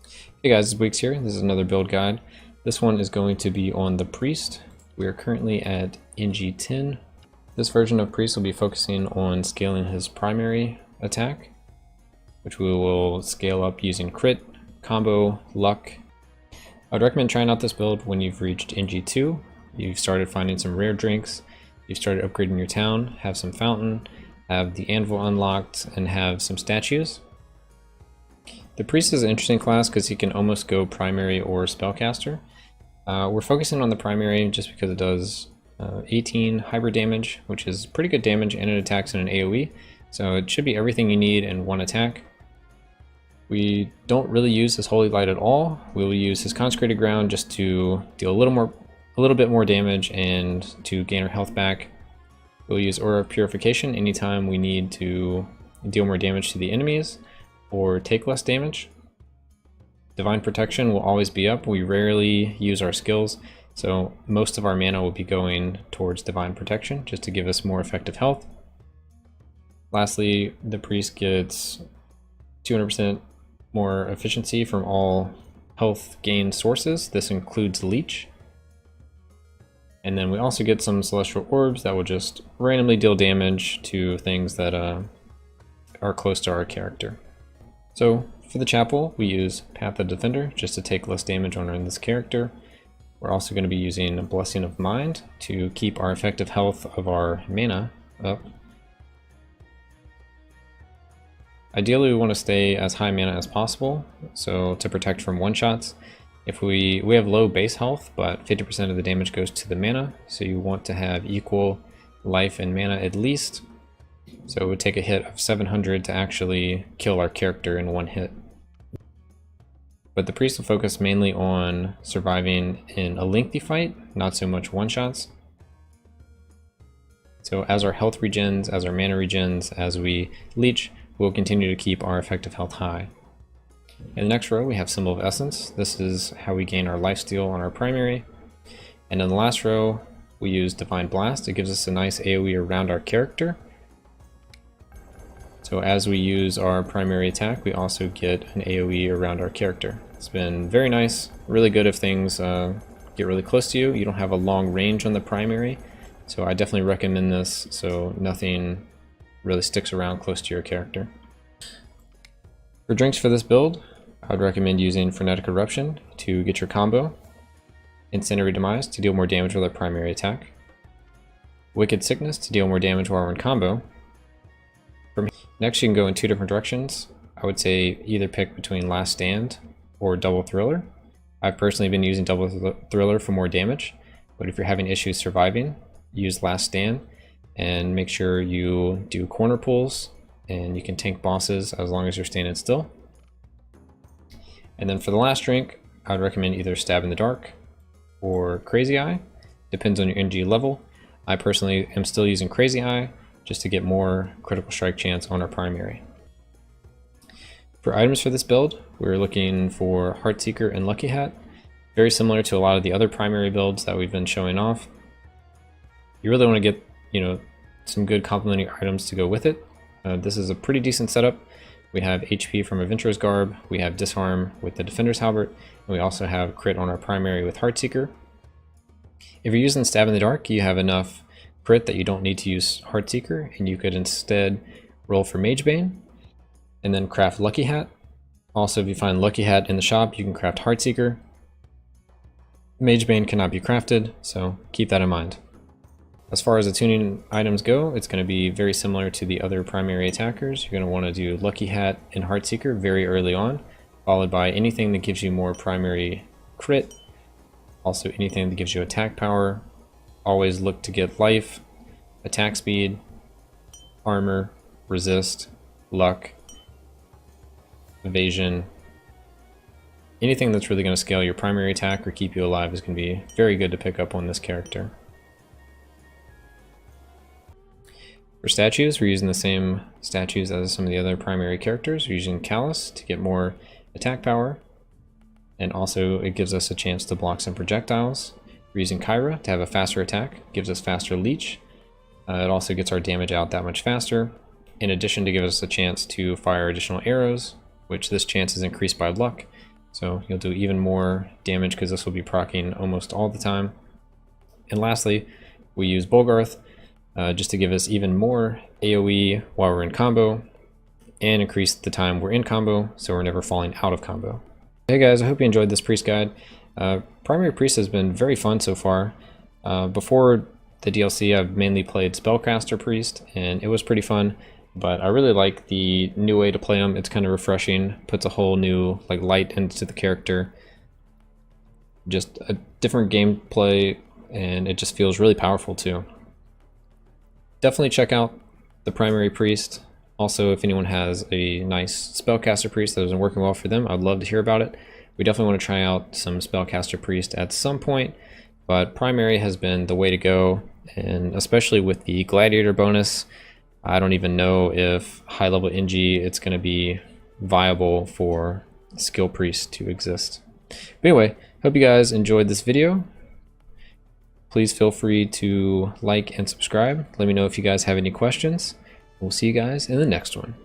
Hey guys, it's Weeks here. This is another build guide. This one is going to be on the Priest. We are currently at NG+10. This version of Priest will be focusing on scaling his primary attack, which we will scale up using crit, combo, luck. I would recommend trying out this build when you've reached NG+2. You've started finding some rare drinks, you've started upgrading your town, have some fountain, have the anvil unlocked, and have some statues. The Priest is an interesting class because he can almost go primary or spellcaster. We're focusing on the primary just because it does 18 hybrid damage, which is pretty good damage, and it attacks in an AoE, so it should be everything you need in one attack. We don't really use his Holy Light at all. We will use his Consecrated Ground just to deal a little bit more damage and to gain our health back. We'll use Aura of Purification anytime we need to deal more damage to the enemies or take less damage. Divine Protection will always be up. We rarely use our skills, so most of our mana will be going towards Divine Protection just to give us more effective health. Lastly, the Priest gets 200% more efficiency from all health gain sources. This includes Leech. And then we also get some Celestial Orbs that will just randomly deal damage to things that are close to our character. So for the chapel, we use Path of Defender just to take less damage on this character. We're also going to be using a Blessing of Mind to keep our effective health of our mana up. Ideally, we want to stay as high mana as possible, so to protect from one-shots. If we have low base health, but 50% of the damage goes to the mana, so you want to have equal life and mana at least. So it would take a hit of 700 to actually kill our character in one hit. But the Priest will focus mainly on surviving in a lengthy fight, not so much one-shots. So as our health regens, as our mana regens, as we leech, we'll continue to keep our effective health high. In the next row, we have Symbol of Essence. This is how we gain our lifesteal on our primary. And in the last row, we use Divine Blast. It gives us a nice AoE around our character. So as we use our primary attack, we also get an AoE around our character. It's been very nice, really good if things get really close to you. You don't have a long range on the primary, so I definitely recommend this so nothing really sticks around close to your character. For drinks for this build, I would recommend using Frenetic Eruption to get your combo, Incendiary Demise to deal more damage with our primary attack, Wicked Sickness to deal more damage while we're in combo. Next, you can go in two different directions. I would say either pick between Last Stand or Double Thriller. I've personally been using Double Thriller for more damage, but if you're having issues surviving, use Last Stand and make sure you do corner pulls and you can tank bosses as long as you're standing still. And then for the last drink, I would recommend either Stab in the Dark or Crazy Eye. Depends on your NG level. I personally am still using Crazy Eye just to get more critical strike chance on our primary. For items for this build, we're looking for Heartseeker and Lucky Hat. Very similar to a lot of the other primary builds that we've been showing off. You really want to get, some good complementary items to go with it. This is a pretty decent setup. We have HP from Adventurer's Garb, we have Disarm with the Defender's Halberd, and we also have crit on our primary with Heartseeker. If you're using Stab in the Dark, you have enough crit that you don't need to use Heartseeker, and you could instead roll for Magebane and then craft Lucky Hat. Also, if you find Lucky Hat in the shop, you can craft Heartseeker. Magebane cannot be crafted, so keep that in mind. As far as the tuning items go, it's going to be very similar to the other primary attackers. You're going to want to do Lucky Hat and Heartseeker very early on, followed by anything that gives you more primary crit, also anything that gives you attack power. Always look to get life, attack speed, armor, resist, luck, evasion. Anything that's really going to scale your primary attack or keep you alive is going to be very good to pick up on this character. For statues, we're using the same statues as some of the other primary characters. We're using Callus to get more attack power, and also it gives us a chance to block some projectiles. We're using Kyra to have a faster attack, gives us faster leech. It also gets our damage out that much faster, in addition to give us a chance to fire additional arrows, which this chance is increased by luck. So you'll do even more damage because this will be proccing almost all the time. And lastly, we use Bolgarth just to give us even more AoE while we're in combo and increase the time we're in combo so we're never falling out of combo. Hey guys, I hope you enjoyed this priest guide. Primary priest has been very fun so far. Before the DLC, I've mainly played Spellcaster Priest, and it was pretty fun, but I really like the new way to play them. It's kind of refreshing, puts a whole new light into the character. Just a different gameplay, and it just feels really powerful too. Definitely check out the Primary Priest. Also, if anyone has a nice Spellcaster Priest that isn't working well for them, I'd love to hear about it. We definitely want to try out some Spellcaster Priest at some point, but Primary has been the way to go, and especially with the Gladiator bonus, I don't even know if high level NG it's going to be viable for Skill Priest to exist. But anyway, hope you guys enjoyed this video. Please feel free to like and subscribe. Let me know if you guys have any questions. We'll see you guys in the next one.